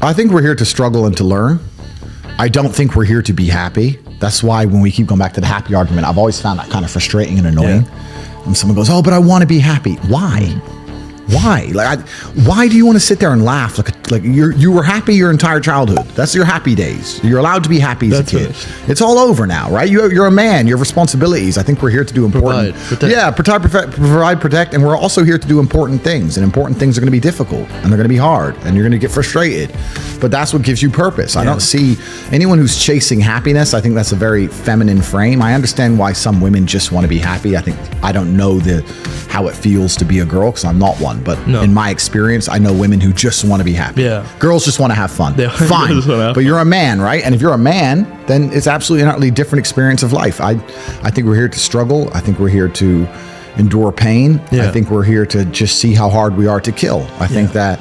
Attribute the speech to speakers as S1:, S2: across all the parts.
S1: I think we're here to struggle and to learn. I don't think we're here to be happy. That's why when we keep going back to the happy argument, I've always found that kind of frustrating and annoying. Yeah. When someone goes, oh, but I want to be happy. Why? Why? Why do you want to sit there and laugh like you were happy your entire childhood? That's your happy days. You're allowed to be happy as a kid. Finished. It's all over now, right? You're a man. You have responsibilities. I think we're here to do important. Provide, protect, and we're also here to do important things. And important things are going to be difficult, and they're going to be hard, and you're going to get frustrated. But that's what gives you purpose. I don't see anyone who's chasing happiness. I think that's a very feminine frame. I understand why some women just want to be happy. I don't know how it feels to be a girl because I'm not one. But in my experience, I know women who just want to be happy. Yeah. Girls just want to have fun. Fine. But you're a man, right? And if you're a man, then it's absolutely an utterly different experience of life. I think we're here to struggle. I think we're here to endure pain. Yeah. I think we're here to just see how hard we are to kill. I think that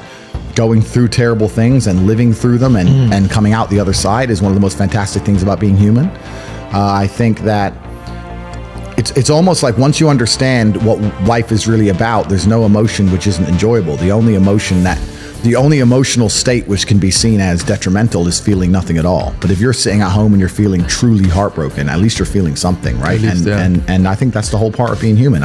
S1: going through terrible things and living through them and coming out the other side is one of the most fantastic things about being human. I think that it's almost like once you understand what life is really about, there's no emotion which isn't enjoyable. The only emotional state which can be seen as detrimental is feeling nothing at all. But if you're sitting at home and you're feeling truly heartbroken, at least you're feeling something, right? And I think that's the whole part of being human.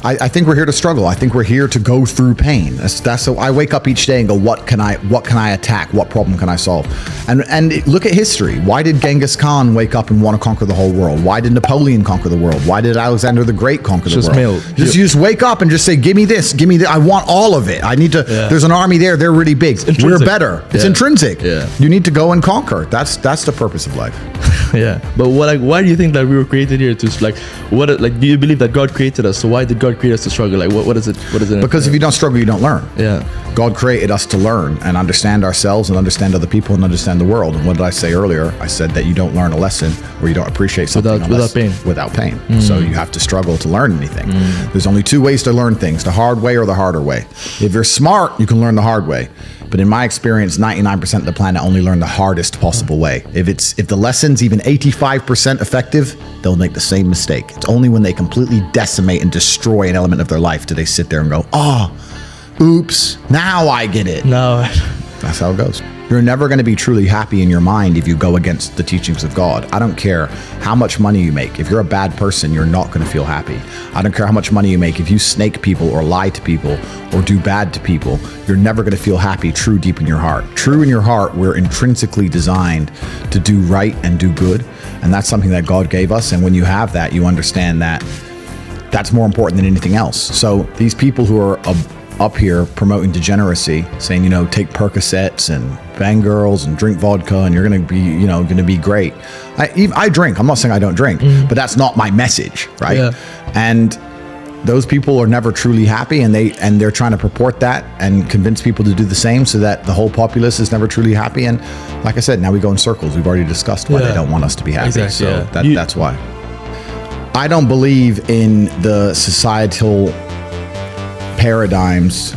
S1: I think we're here to struggle. I think we're here to go through pain. That's so I wake up each day and go, what can I attack? What problem can I solve? And look at history. Why did Genghis Khan wake up and want to conquer the whole world? Why did Napoleon conquer the world? Why did Alexander the Great conquer the world? You just wake up and just say, give me this, give me that. I want all of it. I need to, there's an army there. They're really big. We're better. It's intrinsic. Yeah. You need to go and conquer. That's the purpose of life.
S2: Yeah. But why do you think that we were created here to do you believe that God created us? So why did God create us to struggle? What is it?
S1: Because if you don't struggle, you don't learn.
S2: Yeah.
S1: God created us to learn and understand ourselves and understand other people and understand the world. And what did I say earlier? I said that you don't learn a lesson or you don't appreciate something without pain. So you have to struggle to learn anything. There's only two ways to learn things, the hard way or the harder way. If you're smart, you can learn the hard way. But in my experience, 99% of the planet only learn the hardest possible way. If the lesson's even 85% effective, they'll make the same mistake. It's only when they completely decimate and destroy an element of their life do they sit there and go, oops, now I get it.
S2: No.
S1: That's how it goes. You're never going to be truly happy in your mind if you go against the teachings of God. I don't care how much money you make. If you're a bad person, you're not going to feel happy. I don't care how much money you make. If you snake people or lie to people or do bad to people, you're never going to feel happy true deep in your heart. True in your heart, we're intrinsically designed to do right and do good. And that's something that God gave us. And when you have that, you understand that that's more important than anything else. So these people who are up here promoting degeneracy, saying, take Percocets and bang girls and drink vodka and you're going to be great. I drink. I'm not saying I don't drink, but that's not my message, right? Yeah. And those people are never truly happy, and they're trying to purport that and convince people to do the same, so that the whole populace is never truly happy. And like I said, now we go in circles. We've already discussed why they don't want us to be happy. Exactly, so that's why. I don't believe in the societal paradigms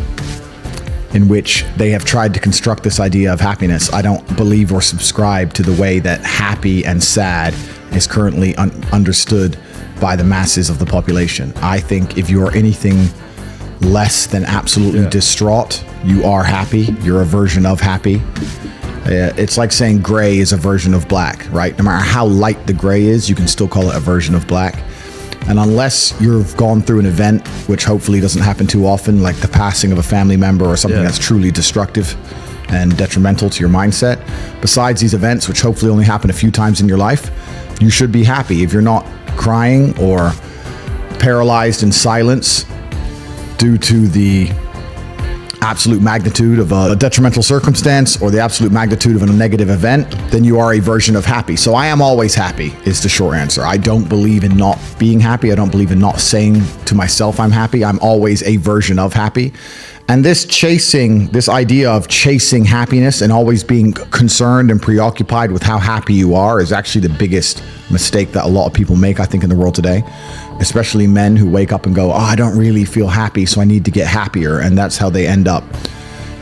S1: in which they have tried to construct this idea of happiness. I don't believe or subscribe to the way that happy and sad is currently understood by the masses of the population. I think if you are anything less than absolutely distraught, you are happy. You're a version of happy. It's like saying gray is a version of black, right? No matter how light the gray is, you can still call it a version of black. And unless you've gone through an event, which hopefully doesn't happen too often, like the passing of a family member or something that's truly destructive and detrimental to your mindset, besides these events, which hopefully only happen a few times in your life, you should be happy. If you're not crying or paralyzed in silence due to the absolute magnitude of a detrimental circumstance or the absolute magnitude of a negative event, then you are a version of happy. So I am always happy is the short answer. I don't believe in not being happy. I don't believe in not saying to myself I'm happy. I'm always a version of happy. And this idea of chasing happiness and always being concerned and preoccupied with how happy you are is actually the biggest mistake that a lot of people make, I think, in the world today, especially men who wake up and go, I don't really feel happy, so I need to get happier. And that's how they end up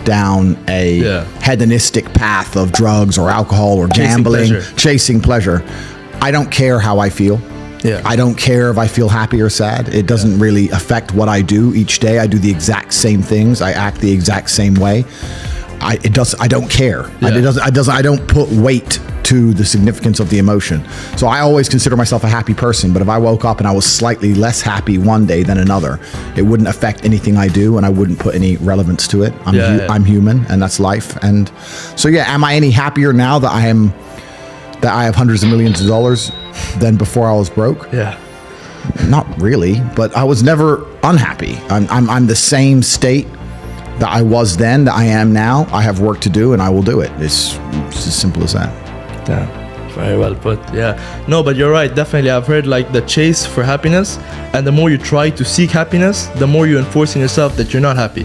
S1: down a hedonistic path of drugs or alcohol or gambling, chasing pleasure. I don't care how I feel. Yeah. I don't care if I feel happy or sad. It doesn't really affect what I do each day. I do the exact same things. I act the exact same way. I don't care.
S2: Yeah.
S1: I don't put weight to the significance of the emotion. So I always consider myself a happy person, but if I woke up and I was slightly less happy one day than another, it wouldn't affect anything I do, and I wouldn't put any relevance to it. I'm human, and that's life. And so am I any happier now that I have hundreds of millions of dollars than before I was broke?
S2: Yeah.
S1: Not really, but I was never unhappy. I'm the same state that I was then, that I am now. I have work to do, and I will do it. It's as simple as that.
S2: Yeah, very well put. Yeah, no, but you're right. Definitely, I've heard like the chase for happiness, and the more you try to seek happiness, the more you're enforcing yourself that you're not happy.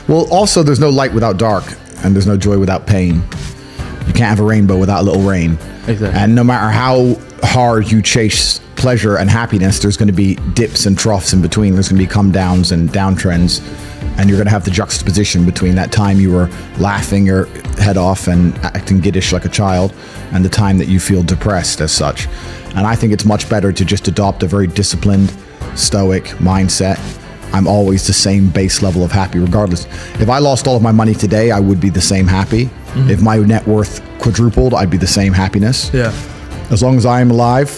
S1: Well, also, there's no light without dark, and there's no joy without pain. You can't have a rainbow without a little rain.
S2: Exactly.
S1: And no matter how hard you chase pleasure and happiness, there's going to be dips and troughs in between. There's going to be come downs and downtrends, and you're going to have the juxtaposition between that time you were laughing your head off and acting giddish like a child, and the time that you feel depressed as such. And I think it's much better to just adopt a very disciplined, stoic mindset. I'm always the same base level of happy regardless. If I lost all of my money today, I would be the same happy. Mm-hmm. If my net worth quadrupled, I'd be the same happiness.
S2: Yeah.
S1: As long as I am alive,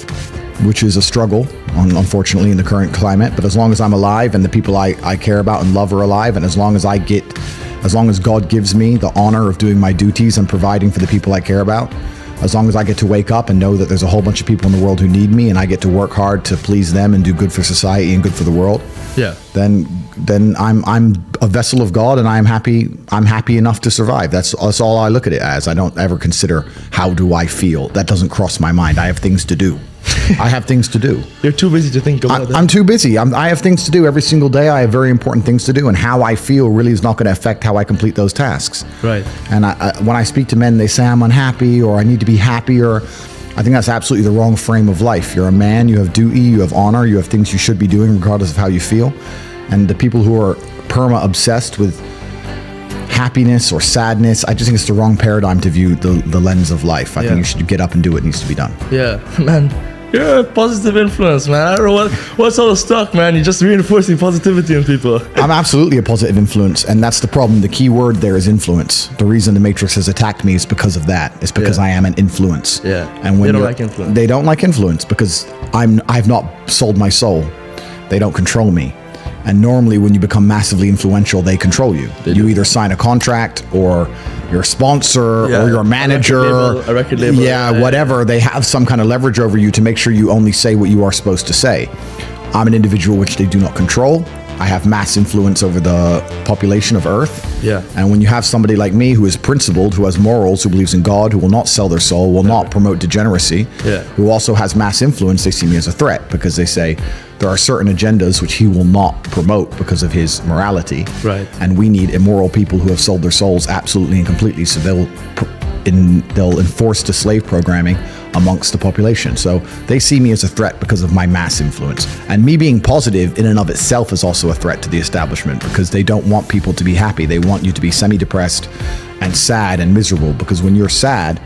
S1: which is a struggle, unfortunately, in the current climate, but as long as I'm alive and the people I care about and love are alive, and as long as God gives me the honor of doing my duties and providing for the people I care about, as long as I get to wake up and know that there's a whole bunch of people in the world who need me, and I get to work hard to please them and do good for society and good for the world, then I'm a vessel of God, and I'm happy enough to survive. That's all I look at it as. I don't ever consider how do I feel. That doesn't cross my mind. I have things to do. I have things to do.
S2: You're too busy to think about that.
S1: I'm too busy. I have things to do every single day. I have very important things to do, and how I feel really is not going to affect how I complete those tasks.
S2: Right.
S1: And when I speak to men, they say I'm unhappy or I need to be happier. I think that's absolutely the wrong frame of life. You're a man, you have duty, you have honor, you have things you should be doing regardless of how you feel. And the people who are perma-obsessed with happiness or sadness, I just think it's the wrong paradigm to view the lens of life. I think you should get up and do what needs to be done.
S2: Yeah, man. You're a positive influence, man. I don't know what's all the stuff, man. You're just reinforcing positivity in people.
S1: I'm absolutely a positive influence, and that's the problem. The key word there is influence. The reason the Matrix has attacked me is because of that. It's because I am an influence.
S2: Yeah.
S1: And when
S2: they don't like influence.
S1: They don't like influence because I've not sold my soul. They don't control me. And normally when you become massively influential, they control you. You either sign a contract, or you're a sponsor, or you're a manager,
S2: a record label,
S1: whatever. They have some kind of leverage over you to make sure you only say what you are supposed to say. I'm an individual which they do not control. I have mass influence over the population of Earth.
S2: Yeah.
S1: And when you have somebody like me who is principled, who has morals, who believes in God, who will not sell their soul, will not promote degeneracy, who also has mass influence, they see me as a threat, because they say there are certain agendas which he will not promote because of his morality.
S2: Right.
S1: And we need immoral people who have sold their souls absolutely and completely, so they'll enforce the slave programming amongst the population. So they see me as a threat because of my mass influence. And me being positive in and of itself is also a threat to the establishment, because they don't want people to be happy. They want you to be semi-depressed and sad and miserable, because when you're sad,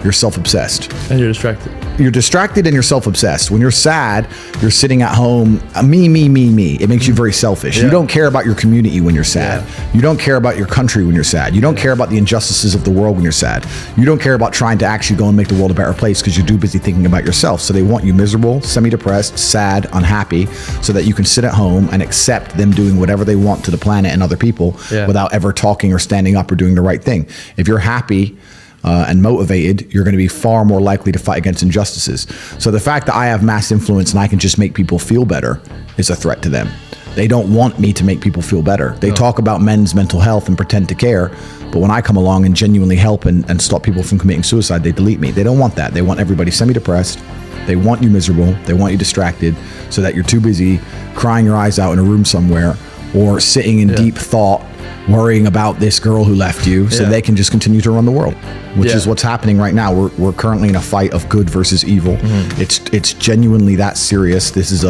S1: you're self-obsessed.
S2: And you're distracted.
S1: You're distracted and you're self-obsessed. When you're sad, you're sitting at home, me. It makes you very selfish. You don't care about your community when you're sad. You don't care about your country when you're sad. You don't care about the injustices of the world when you're sad. You don't care about trying to actually go and make the world a better place, because you're too busy thinking about yourself. So they want you miserable, semi-depressed, sad, unhappy, so that you can sit at home and accept them doing whatever they want to the planet and other people without ever talking or standing up or doing the right thing. If you're happy and motivated, you're going to be far more likely to fight against injustices. So the fact that I have mass influence and I can just make people feel better is a threat to them. They don't want me to make people feel better. They talk about men's mental health and pretend to care, but when I come along and genuinely help and stop people from committing suicide, they delete me. They don't want that. They want everybody semi-depressed. They want you miserable. They want you distracted, so that you're too busy crying your eyes out in a room somewhere, or sitting in deep thought, worrying about this girl who left you, so they can just continue to run the world, which is what's happening right now. We're currently in a fight of good versus evil. It's genuinely that serious. This is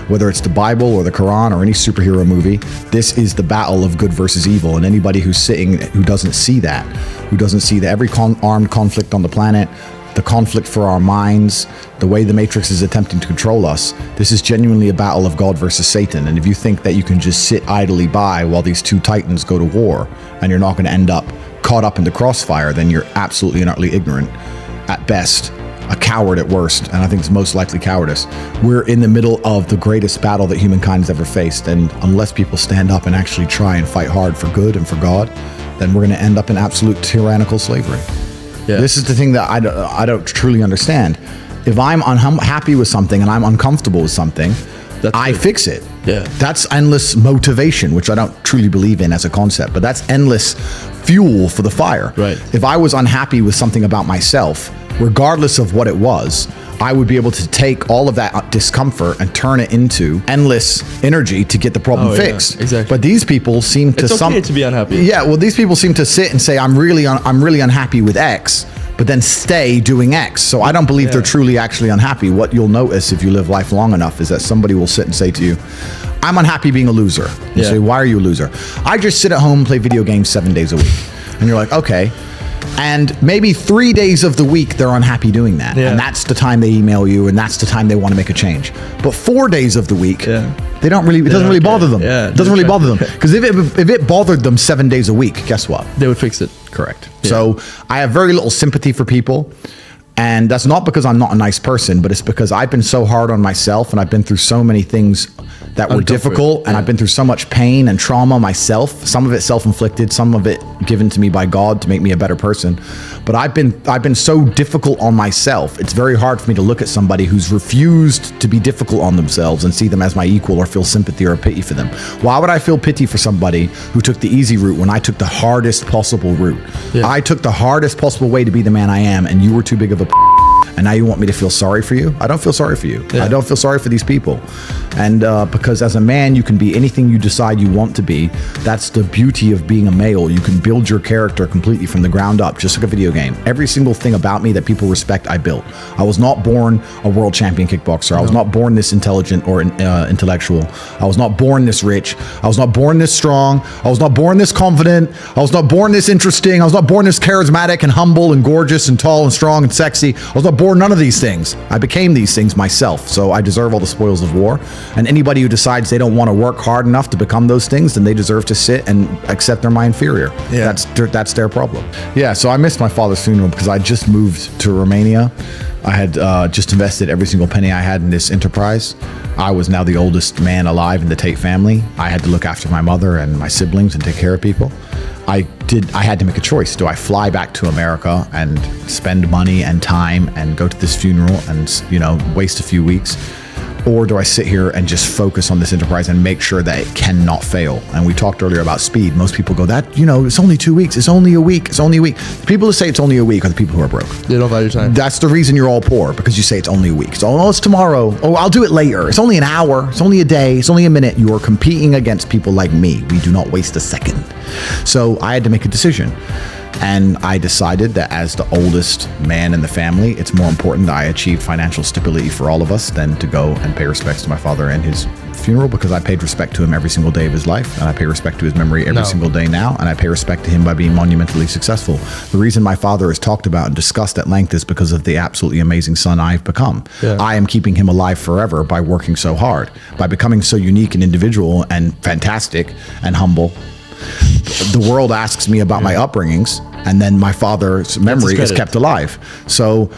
S1: whether it's the Bible or the Quran or any superhero movie, this is the battle of good versus evil. And anybody who's who doesn't see that every armed conflict on the planet, the conflict for our minds, the way the Matrix is attempting to control us, this is genuinely a battle of God versus Satan. And if you think that you can just sit idly by while these two titans go to war, and you're not going to end up caught up in the crossfire, then you're absolutely and utterly ignorant at best, a coward at worst, and I think it's most likely cowardice. We're in the middle of the greatest battle that humankind has ever faced, and unless people stand up and actually try and fight hard for good and for God, then we're going to end up in absolute tyrannical slavery.
S2: Yeah.
S1: This is the thing that I don't truly understand. If I'm unhappy with something and I'm uncomfortable with something, I fix it.
S2: Yeah.
S1: That's endless motivation, which I don't truly believe in as a concept, but that's endless fuel for the fire.
S2: Right.
S1: If I was unhappy with something about myself, regardless of what it was, I would be able to take all of that discomfort and turn it into endless energy to get the problem fixed.
S2: Yeah, exactly.
S1: But these people seem to
S2: it's okay to be unhappy.
S1: Yeah, well, these people seem to sit and say, I'm really unhappy with X, but then stay doing X. So I don't believe they're truly actually unhappy. What you'll notice if you live life long enough is that somebody will sit and say to you, I'm unhappy being a loser. You say, why are you a loser? I just sit at home and play video games 7 days a week. And you're like, okay. And maybe 3 days of the week they're unhappy doing that.
S2: Yeah.
S1: And that's the time they email you, and that's the time they want to make a change. But 4 days of the week, they don't really, it doesn't really bother them.
S2: Yeah,
S1: it doesn't really bother them. Because if it bothered them 7 days a week, guess what?
S2: They would fix it.
S1: Correct. Yeah. So I have very little sympathy for people. And that's not because I'm not a nice person, but it's because I've been so hard on myself, and I've been through so many things that were difficult, and I've been through so much pain and trauma myself, some of it self-inflicted, some of it given to me by God to make me a better person. But I've been so difficult on myself. It's very hard for me to look at somebody who's refused to be difficult on themselves and see them as my equal or feel sympathy or pity for them. Why would I feel pity for somebody who took the easy route when I took the hardest possible route? Yeah. I took the hardest possible way to be the man I am, and you were too big of a and now you want me to feel sorry for you? I don't feel sorry for you. Yeah. I don't feel sorry for these people. And because as a man, you can be anything you decide you want to be. That's the beauty of being a male. You can build your character completely from the ground up, just like a video game. Every single thing about me that people respect, I built. I was not born a world champion kickboxer. I was not born this intelligent or intellectual. I was not born this rich. I was not born this strong. I was not born this confident. I was not born this interesting. I was not born this charismatic and humble and gorgeous and tall and strong and sexy. I was not born none of these things. I became these things myself, so I deserve all the spoils of war. And anybody who decides they don't want to work hard enough to become those things, then they deserve to sit and accept they're my inferior. Yeah. That's their problem. Yeah, so I missed my father's funeral because I just moved to Romania. I had just invested every single penny I had in this enterprise. I was now the oldest man alive in the Tate family. I had to look after my mother and my siblings and take care of people. I had to make a choice. Do I fly back to America and spend money and time and go to this funeral and, waste a few weeks? Or do I sit here and just focus on this enterprise and make sure that it cannot fail? And we talked earlier about speed. Most people go, it's only 2 weeks. It's only a week. It's only a week. The people who say it's only a week are the people who are broke.
S2: They don't value time.
S1: That's the reason you're all poor, because you say it's only a week. So, it's tomorrow. Oh, I'll do it later. It's only an hour. It's only a day. It's only a minute. You are competing against people like me. We do not waste a second. So I had to make a decision. And I decided that as the oldest man in the family, it's more important that I achieve financial stability for all of us than to go and pay respects to my father and his funeral, because I paid respect to him every single day of his life, and I pay respect to his memory every single day now, and I pay respect to him by being monumentally successful. The reason my father is talked about and discussed at length is because of the absolutely amazing son I've become. Yeah. I am keeping him alive forever by working so hard, by becoming so unique and individual and fantastic and humble. The world asks me about my upbringings, and then my father's memory is kept alive. So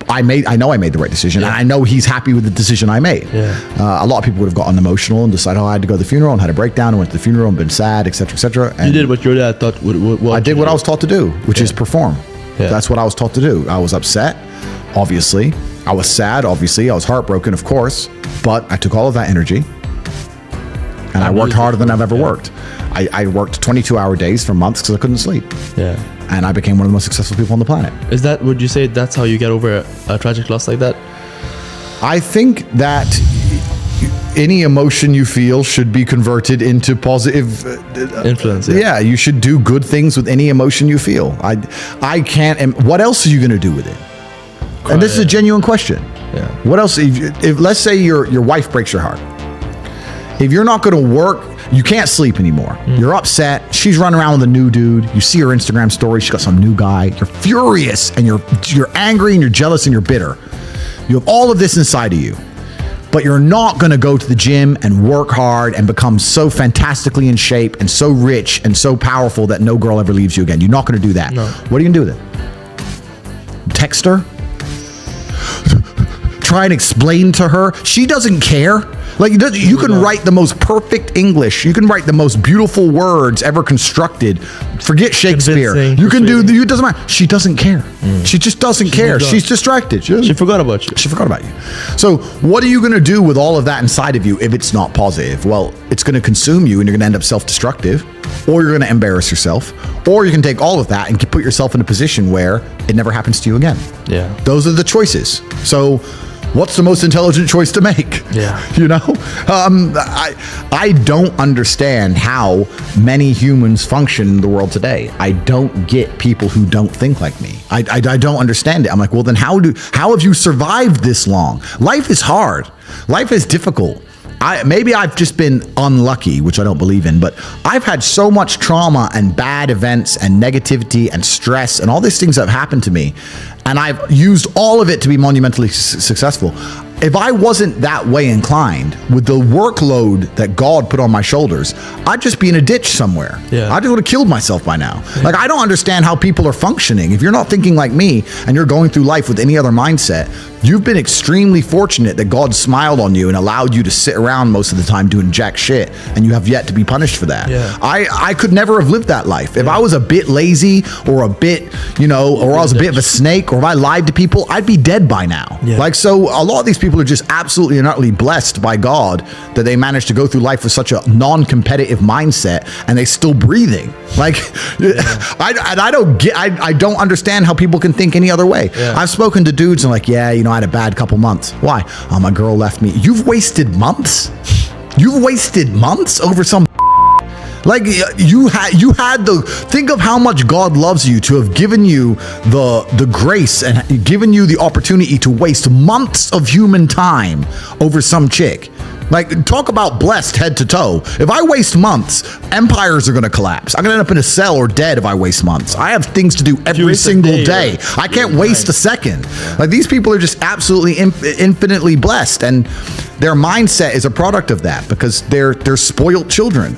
S1: I know I made the right decision, and I know he's happy with the decision I made. Yeah. A lot of people would have gotten emotional and decided, I had to go to the funeral and had a breakdown and went to the funeral and been sad, etc., etc. And
S2: you did what your dad thought.
S1: I did what I was taught to do, which is perform. Yeah. That's what I was taught to do. I was upset, obviously. I was sad, obviously. I was heartbroken, of course. But I took all of that energy, and I worked harder than I've ever worked. I worked 22-hour days for months because I couldn't sleep. Yeah. And I became one of the most successful people on the planet.
S2: Would you say that's how you get over a tragic loss like that?
S1: I think that any emotion you feel should be converted into positive
S2: influence.
S1: Yeah, you should do good things with any emotion you feel. I can't. What else are you going to do with it? Cry, and this is a genuine question. Yeah. What else? If let's say your wife breaks your heart. If you're not going to work, you can't sleep anymore. You're upset. She's running around with a new dude. You see her Instagram story. She's got some new guy. You're furious, and you're angry, and you're jealous, and you're bitter. You have all of this inside of you. but you're not going to go to the gym and work hard and become so fantastically in shape and so rich and so powerful that no girl ever leaves you again. You're not going to do that.
S2: No.
S1: What are you going to do with it? Text her? Try and explain to her? She doesn't care. Like, you can write the most perfect English. You can write the most beautiful words ever constructed. Forget Shakespeare. You can do, it doesn't matter. She doesn't care. She just doesn't care. She's distracted.
S2: She forgot about you.
S1: She forgot about you. So what are you going to do with all of that inside of you if it's not positive? Well, it's going to consume you and you're going to end up self-destructive, or you're going to embarrass yourself, or you can take all of that and put yourself in a position where it never happens to you again.
S2: Yeah.
S1: Those are the choices. So what's the most intelligent choice to make?
S2: Yeah.
S1: You know, I don't understand how many humans function in the world today. I don't get people who don't think like me. I don't understand it. I'm like, well, then how have you survived this long? Life is hard. Life is difficult. Maybe I've just been unlucky, which I don't believe in, but I've had so much trauma and bad events and negativity and stress and all these things that have happened to me, and I've used all of it to be monumentally successful. If I wasn't that way inclined with the workload that God put on my shoulders, I'd just be in a ditch somewhere.
S2: Yeah.
S1: I just would have killed myself by now. Like, I don't understand how people are functioning. If you're not thinking like me and you're going through life with any other mindset, you've been extremely fortunate that God smiled on you and allowed you to sit around most of the time doing jack shit, and you have yet to be punished for that.
S2: Yeah.
S1: I could never have lived that life. If I was a bit lazy or a bit, or I was a bit of a snake, or if I lied to people, I'd be dead by now.
S2: Yeah.
S1: Like, so a lot of these people are just absolutely and utterly blessed by God that they managed to go through life with such a non-competitive mindset and they still breathing. Like, I don't understand how people can think any other way. Yeah. I've spoken to dudes and like, I had a bad couple months. Why? Oh, my girl left me. You've wasted months? You've wasted months over some. Like, you had think of how much God loves you to have given you the grace and given you the opportunity to waste months of human time over some chick. Like, talk about blessed head to toe. If I waste months, empires are going to collapse. I'm going to end up in a cell or dead if I waste months. I have things to do every single day. I can't waste a second. Like, these people are just absolutely infinitely blessed, and their mindset is a product of that because they're spoiled children.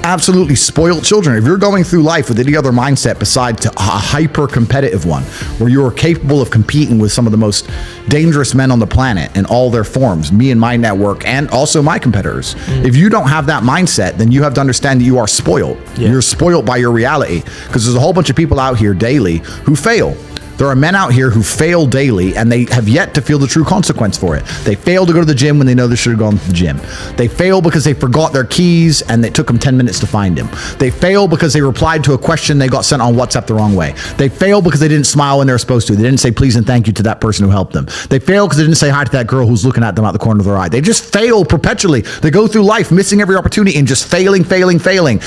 S1: Absolutely spoiled children. If you're going through life with any other mindset besides a hyper competitive one, where you are capable of competing with some of the most dangerous men on the planet in all their forms, me and my network, and also my competitors. If you don't have that mindset, then you have to understand that you are spoiled. Yeah. You're spoiled by your reality, because there's a whole bunch of people out here daily who fail. There are men out here who fail daily, and they have yet to feel the true consequence for it. They fail to go to the gym when they know they should have gone to the gym. They fail because they forgot their keys and it took them 10 minutes to find them. They fail because they replied to a question they got sent on WhatsApp the wrong way. They fail because they didn't smile when they were supposed to. They didn't say please and thank you to that person who helped them. They fail because they didn't say hi to that girl who's looking at them out the corner of their eye. They just fail perpetually. They go through life missing every opportunity and just failing.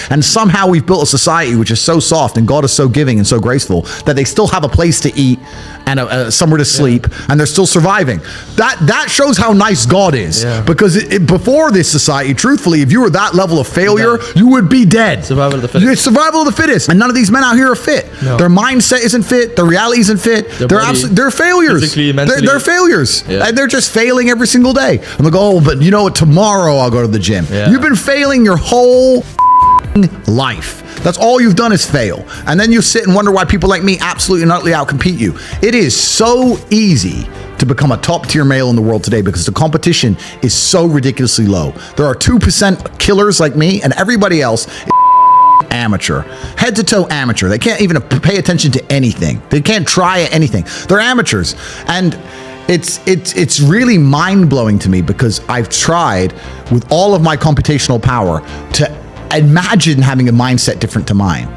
S1: And somehow we've built a society which is so soft and God is so giving and so graceful that they still have a place to eat and somewhere to sleep, and they're still surviving. That shows how nice God is, because before this society, truthfully, if you were that level of failure, you would be dead.
S2: Survival of the fittest.
S1: It's survival of the fittest, and none of these men out here are fit. No. Their mindset isn't fit. Their reality isn't fit. They're failures.
S2: Physically, mentally.
S1: They're failures, and they're just failing every single day. I'm like, oh, but you know what? Tomorrow I'll go to the gym. Yeah. You've been failing your whole life. That's all you've done is fail. And then you sit and wonder why people like me absolutely and utterly outcompete you. It is so easy to become a top tier male in the world today because the competition is so ridiculously low. There are 2% killers like me, and everybody else is amateur, head to toe amateur. They can't even pay attention to anything. They can't try anything. They're amateurs. And it's really mind-blowing to me because I've tried with all of my computational power to imagine having a mindset different to mine.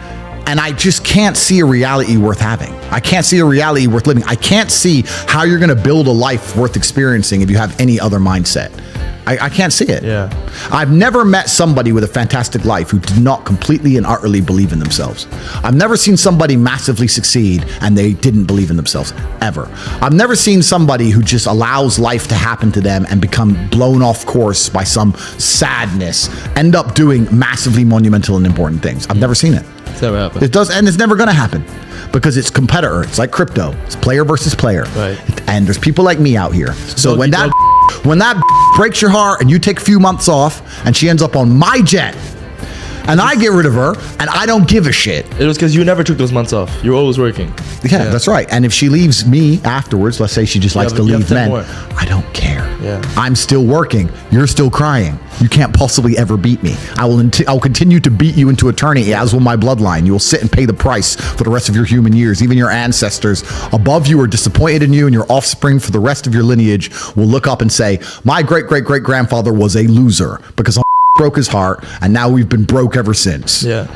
S1: And I just can't see a reality worth having. I can't see a reality worth living. I can't see how you're going to build a life worth experiencing if you have any other mindset. I can't see it. Yeah. I've never met somebody with a fantastic life who did not completely and utterly believe in themselves. I've never seen somebody massively succeed and they didn't believe in themselves, ever. I've never seen somebody who just allows life to happen to them and become blown off course by some sadness, end up doing massively monumental and important things. I've never seen it.
S2: It's never happened.
S1: It does, and it's never going to happen because it's competitor. It's like crypto. It's player versus player.
S2: Right.
S1: And there's people like me out here. So when that When that breaks your heart and you take a few months off and she ends up on my jet and I get rid of her and I don't give a shit.
S2: It was because you never took those months off. You're always working.
S1: Yeah, that's right. And if she leaves me afterwards, let's say she just likes to leave men, I don't care.
S2: Yeah.
S1: I'm still working. You're still crying. You can't possibly ever beat me. I'll continue to beat you into eternity, as will my bloodline. You will sit and pay the price for the rest of your human years. Even your ancestors above you are disappointed in you, and your offspring for the rest of your lineage will look up and say, my great-great-great-grandfather was a loser because I broke his heart, and now we've been broke ever since.
S2: Yeah.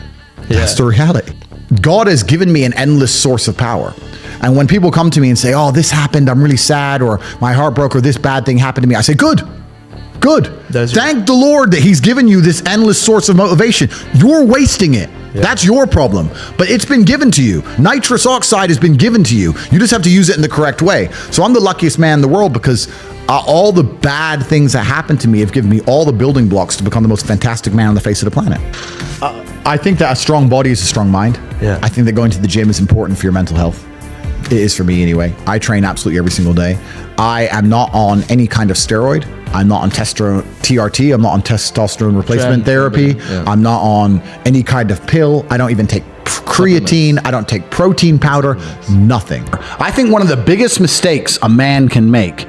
S1: That's the reality. God has given me an endless source of power. And when people come to me and say, oh, this happened, I'm really sad, or my heart broke, or this bad thing happened to me, I say, good. Thank the Lord that he's given you this endless source of motivation. You're wasting it. Yeah. That's your problem. But it's been given to you. Nitrous oxide has been given to you. You just have to use it in the correct way. So I'm the luckiest man in the world because all the bad things that happened to me have given me all the building blocks to become the most fantastic man on the face of the planet. I think that a strong body is a strong mind.
S2: Yeah.
S1: I think that going to the gym is important for your mental health. It is for me anyway. I train absolutely every single day. I am not on any kind of steroid. I'm not on TRT. I'm not on testosterone replacement therapy. Yeah. I'm not on any kind of pill. I don't even take creatine. I don't take protein powder. Nothing. I think one of the biggest mistakes a man can make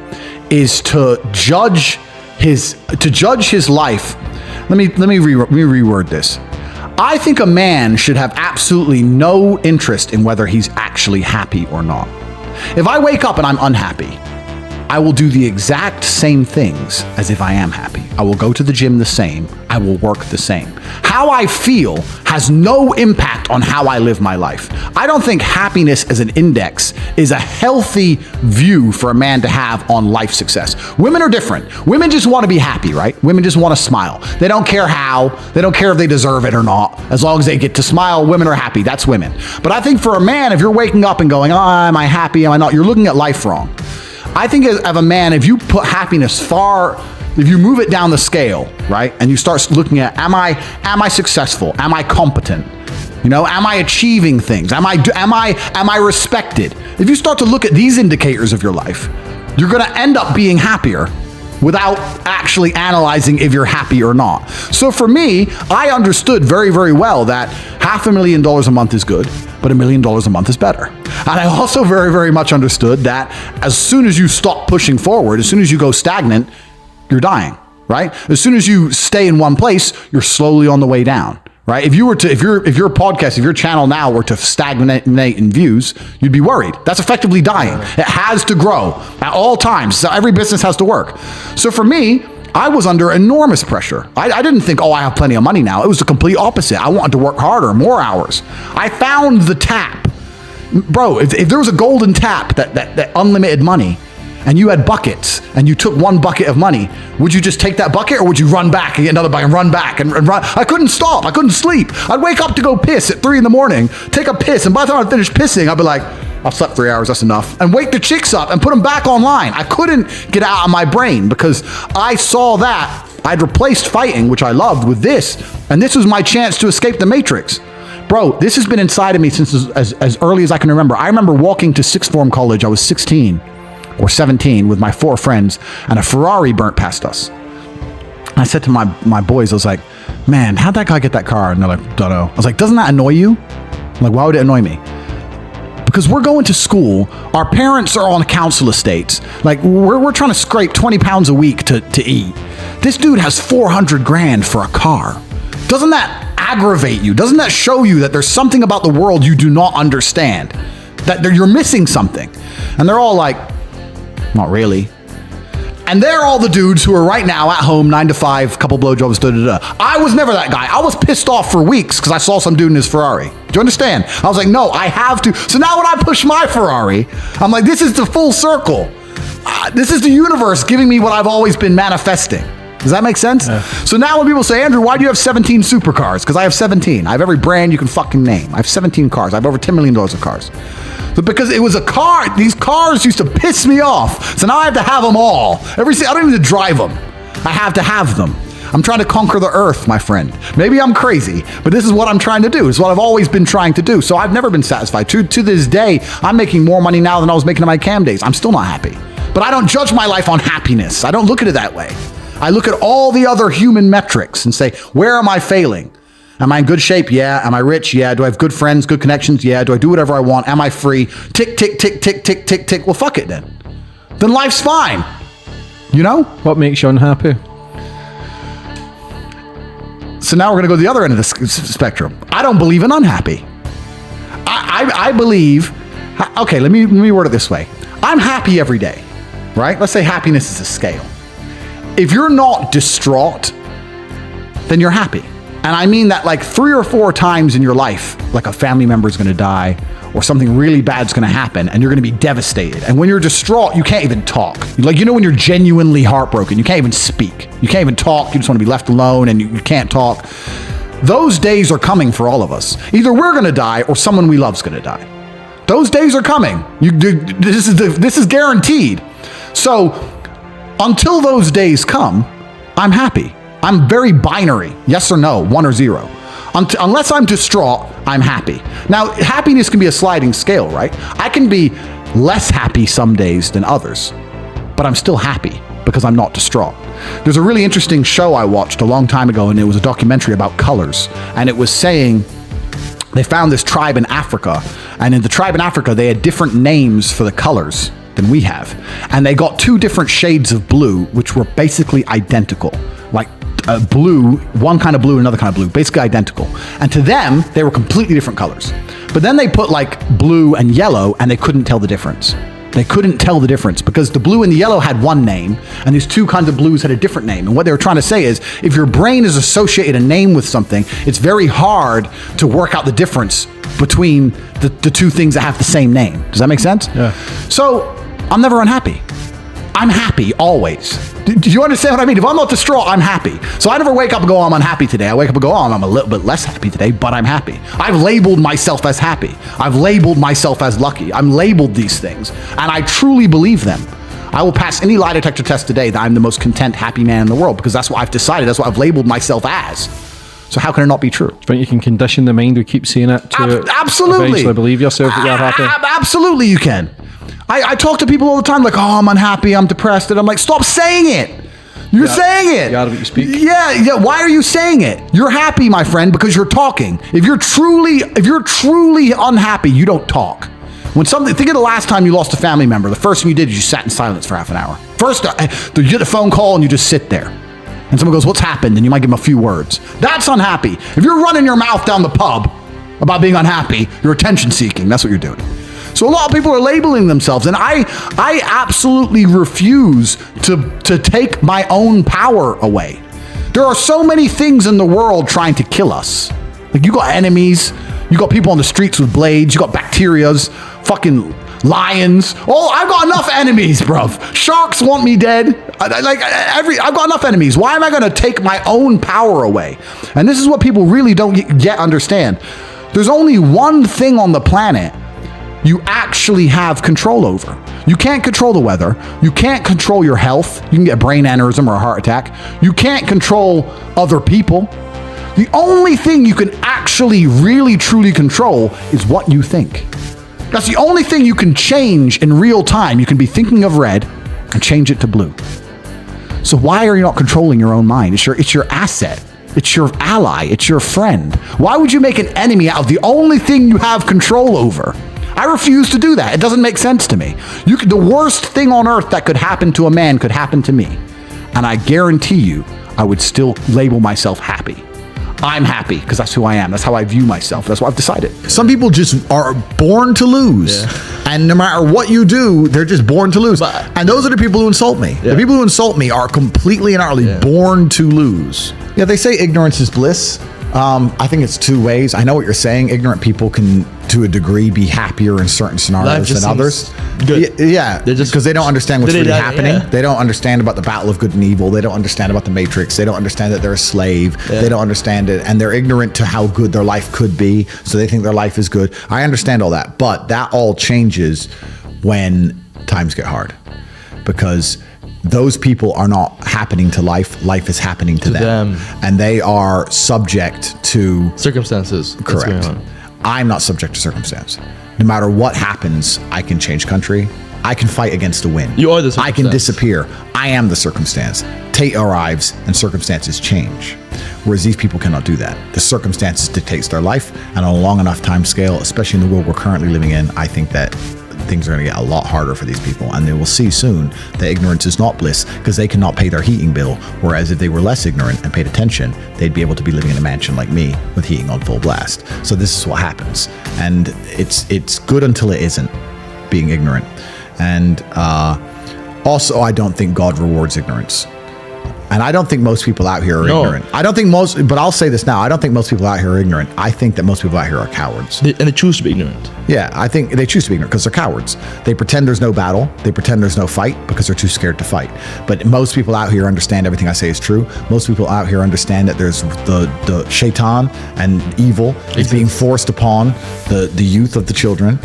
S1: is to judge his life. Let me reword this. I think a man should have absolutely no interest in whether he's actually happy or not. If I wake up and I'm unhappy, I will do the exact same things as if I am happy. I will go to the gym the same. I will work the same. How I feel has no impact on how I live my life. I don't think happiness as an index is a healthy view for a man to have on life success. Women are different. Women just want to be happy, right? Women just want to smile. They don't care how. They don't care if they deserve it or not. As long as they get to smile, women are happy. That's women. But I think for a man, if you're waking up and going, oh, am I happy? Am I not? You're looking at life wrong. I think of a man, if you put happiness if you move it down the scale, right? And you start looking at, am I successful? Am I competent? You know, am I achieving things? Am I respected? If you start to look at these indicators of your life, you're going to end up being happier without actually analyzing if you're happy or not. So for me, I understood very, very well that $500,000 a month is good, but $1 million a month is better. And I also very, very much understood that as soon as you stop pushing forward, as soon as you go stagnant, you're dying, right? As soon as you stay in one place, you're slowly on the way down, right? If your podcast, if your channel now were to stagnate in views, you'd be worried. That's effectively dying. It has to grow at all times. So every business has to work. So for me, I was under enormous pressure. I didn't think, oh, I have plenty of money now. It was the complete opposite. I wanted to work harder, more hours. I found the tap. Bro, if there was a golden tap that unlimited money, and you had buckets, and you took one bucket of money, would you just take that bucket, or would you run back and get another bucket and run back and run? I couldn't stop. I couldn't sleep. I'd wake up to go piss at 3 a.m, take a piss, and by the time I finished pissing, I'd be like, I've slept 3 hours, that's enough. And wake the chicks up and put them back online. I couldn't get out of my brain because I saw that I'd replaced fighting, which I loved, with this, and this was my chance to escape the matrix. Bro, this has been inside of me since as early as I can remember. I remember walking to sixth form college. I was 16 or 17 with my 4 friends, and a Ferrari burnt past us. I said to my boys, I was like, man, how'd that guy get that car? And they're like, don't know. I was like, doesn't that annoy you? I'm like, why would it annoy me? Because we're going to school, our parents are on council estates. Like, we're trying to scrape 20 pounds a week to eat. This dude has 400 grand for a car. Doesn't that aggravate you? Doesn't that show you that there's something about the world you do not understand? That you're missing something? And they're all like, not really. And they're all the dudes who are right now at home, 9 to 5, couple blowjobs, da-da-da. I was never that guy. I was pissed off for weeks because I saw some dude in his Ferrari. Do you understand? I was like, no, I have to. So now when I push my Ferrari, I'm like, this is the full circle. This is the universe giving me what I've always been manifesting. Does that make sense? Yeah. So now when people say, Andrew, why do you have 17 supercars? Because I have 17. I have every brand you can fucking name. I have 17 cars. I have over $10 million of cars. But because it was a car, these cars used to piss me off. So now I have to have them all. I don't even drive them. I have to have them. I'm trying to conquer the earth, my friend. Maybe I'm crazy, but this is what I'm trying to do. It's what I've always been trying to do. So I've never been satisfied. To this day, I'm making more money now than I was making in my cam days. I'm still not happy. But I don't judge my life on happiness. I don't look at it that way. I look at all the other human metrics and say, where am I failing? Am I in good shape? Yeah. Am I rich? Yeah. Do I have good friends, good connections? Yeah. Do I do whatever I want? Am I free? Tick, tick, tick, tick, tick, tick, tick. Well, fuck it then. Then life's fine. You know?
S3: What makes you unhappy?
S1: So now we're going to go to the other end of the spectrum. I don't believe in unhappy. I believe, okay, let me word it this way. I'm happy every day, right? Let's say happiness is a scale. If you're not distraught, then you're happy. And I mean that like 3 or 4 times in your life, like a family member is going to die or something really bad's going to happen and you're going to be devastated. And when you're distraught, you can't even talk. Like, you know, when you're genuinely heartbroken, you can't even speak. You can't even talk. You just want to be left alone and you can't talk. Those days are coming for all of us. Either we're going to die or someone we love is going to die. Those days are coming. This is guaranteed. So until those days come, I'm happy. I'm very binary, yes or no, 1 or 0. Unless I'm distraught, I'm happy. Now, happiness can be a sliding scale, right? I can be less happy some days than others, but I'm still happy because I'm not distraught. There's a really interesting show I watched a long time ago, and it was a documentary about colors. And it was saying they found this tribe in Africa, and in the tribe in Africa, they had different names for the colors than we have. And they got 2 different shades of blue, which were basically identical. Like blue, one kind of blue, another kind of blue, basically identical. And to them, they were completely different colors. But then they put like blue and yellow, and they couldn't tell the difference. They couldn't tell the difference because the blue and the yellow had one name, and these 2 kinds of blues had a different name. And what they were trying to say is, if your brain is associated a name with something, it's very hard to work out the difference between the 2 things that have the same name. Does that make sense?
S3: Yeah.
S1: So I'm never unhappy. I'm happy always. Do you understand what I mean? If I'm not distraught, I'm happy. So I never wake up and go, oh, I'm unhappy today. I wake up and go, oh, I'm a little bit less happy today, but I'm happy. I've labeled myself as happy. I've labeled myself as lucky. I'm labeled these things, and I truly believe them. I will pass any lie detector test today that I'm the most content, happy man in the world because that's what I've decided. That's what I've labeled myself as. So how can it not be true?
S3: Do you think you can condition the mind to keep saying it to
S1: absolutely
S3: eventually believe yourself that you're happy?
S1: Absolutely you can. I talk to people all the time like, oh, I'm unhappy, I'm depressed. And I'm like, stop saying it. You're saying it.
S3: You out of what you speak.
S1: Yeah. Why are you saying it? You're happy, my friend, because you're talking. If you're truly unhappy, you don't talk. Think of the last time you lost a family member. The first thing you did is you sat in silence for half an hour. First, you get a phone call and you just sit there. And someone goes, what's happened? And you might give them a few words. That's unhappy. If you're running your mouth down the pub about being unhappy, you're attention seeking. That's what you're doing. So a lot of people are labeling themselves, and I absolutely refuse to take my own power away. There are so many things in the world trying to kill us. Like, you got enemies, you got people on the streets with blades, you got bacterias, fucking lions. Oh, I've got enough enemies, bruv. Sharks want me dead. I've got enough enemies. Why am I going to take my own power away? And this is what people really don't yet understand. There's only one thing on the planet you actually have control over. You can't control the weather. You can't control your health. You can get a brain aneurysm or a heart attack. You can't control other people. The only thing you can actually really truly control is what you think. That's the only thing you can change in real time. You can be thinking of red and change it to blue. So why are you not controlling your own mind? It's your asset. It's your ally. It's your friend. Why would you make an enemy out of the only thing you have control over? I refuse to do that. It doesn't make sense to me. The worst thing on earth that could happen to a man could happen to me. And I guarantee you, I would still label myself happy. I'm happy because that's who I am. That's how I view myself. That's what I've decided.
S4: Some people just are born to lose.
S2: Yeah.
S4: And no matter what you do, they're just born to lose. And those are the people who insult me.
S2: Yeah.
S4: The people who insult me are completely and utterly born to lose.
S1: Yeah, they say ignorance is bliss. I think it's 2 ways. I know what you're saying. Ignorant people can, to a degree, be happier in certain scenarios than others.
S2: Good.
S1: Yeah, because they don't understand what's really happening.
S2: Yeah.
S1: They don't understand about the battle of good and evil. They don't understand about the Matrix. They don't understand that they're a slave. Yeah. They don't understand it. And they're ignorant to how good their life could be. So they think their life is good. I understand all that. But that all changes when times get hard. Because those people are not happening to life. Life is happening to them. And they are subject to
S2: circumstances.
S1: Correct. I'm not subject to circumstance. No matter what happens, I can change country. I can fight against the wind.
S2: You are the
S1: I can
S2: circumstance.
S1: disappear. I am the circumstance. Tate arrives and circumstances change. Whereas these people cannot do that. The circumstances dictates their life, and on a long enough time scale, especially in the world we're currently living in, I think that things are going to get a lot harder for these people, and they will see soon that ignorance is not bliss because they cannot pay their heating bill. Whereas if they were less ignorant and paid attention, they'd be able to be living in a mansion like me with heating on full blast. So this is what happens, and it's good until it isn't, being ignorant. And also, I don't think God rewards ignorance. And I don't think most people out here are ignorant. I don't think most, but I'll say this now, I don't think most people out here are ignorant. I think that most people out here are cowards.
S2: And they choose to be ignorant.
S1: Yeah, I think they choose to be ignorant because they're cowards. They pretend there's no battle. They pretend there's no fight because they're too scared to fight. But most people out here understand everything I say is true. Most people out here understand that there's the shaitan and evil is being forced upon the youth of the children,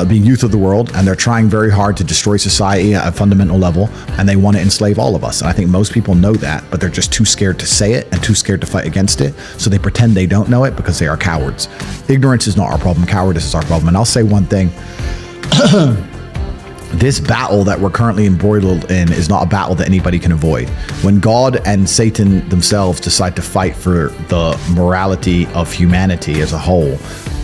S1: being youth of the world, and they're trying very hard to destroy society at a fundamental level, and they want to enslave all of us. And I think most people know that, but they're just too scared to say it and too scared to fight against it. So they pretend they don't know it because they are cowards. Ignorance is not our problem. Cowardice is our problem. And I'll say one thing. This battle that we're currently embroiled in is not a battle that anybody can avoid. When God and Satan themselves decide to fight for the morality of humanity as a whole,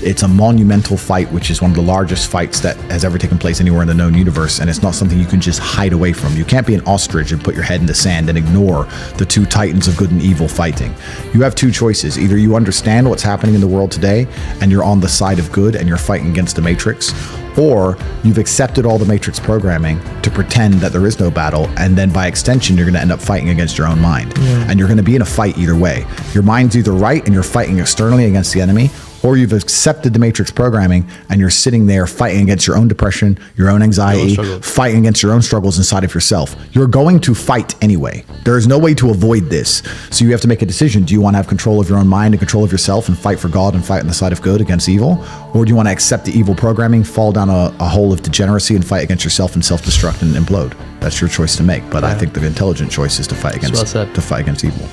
S1: it's a monumental fight, which is one of the largest fights that has ever taken place anywhere in the known universe, and it's not something you can just hide away from. You can't be an ostrich and put your head in the sand and ignore the two titans of good and evil fighting. You have two choices. Either you understand what's happening in the world today and you're on the side of good and you're fighting against the Matrix, or you've accepted all the Matrix programming to pretend that there is no battle, and then by extension you're going to end up fighting against your own mind. And you're going to be in a fight either way. Your mind's either right and you're fighting externally against the enemy, or you've accepted the Matrix programming and you're sitting there fighting against your own depression, your own anxiety, fighting against your own struggles inside of yourself. You're going to fight anyway. There is no way to avoid this. So you have to make a decision. Do you want to have control of your own mind and control of yourself and fight for God and fight on the side of good against evil? Or do you want to accept the evil programming, fall down a hole of degeneracy and fight against yourself and self-destruct and implode? That's your choice to make. But I think the intelligent choice is to fight against evil.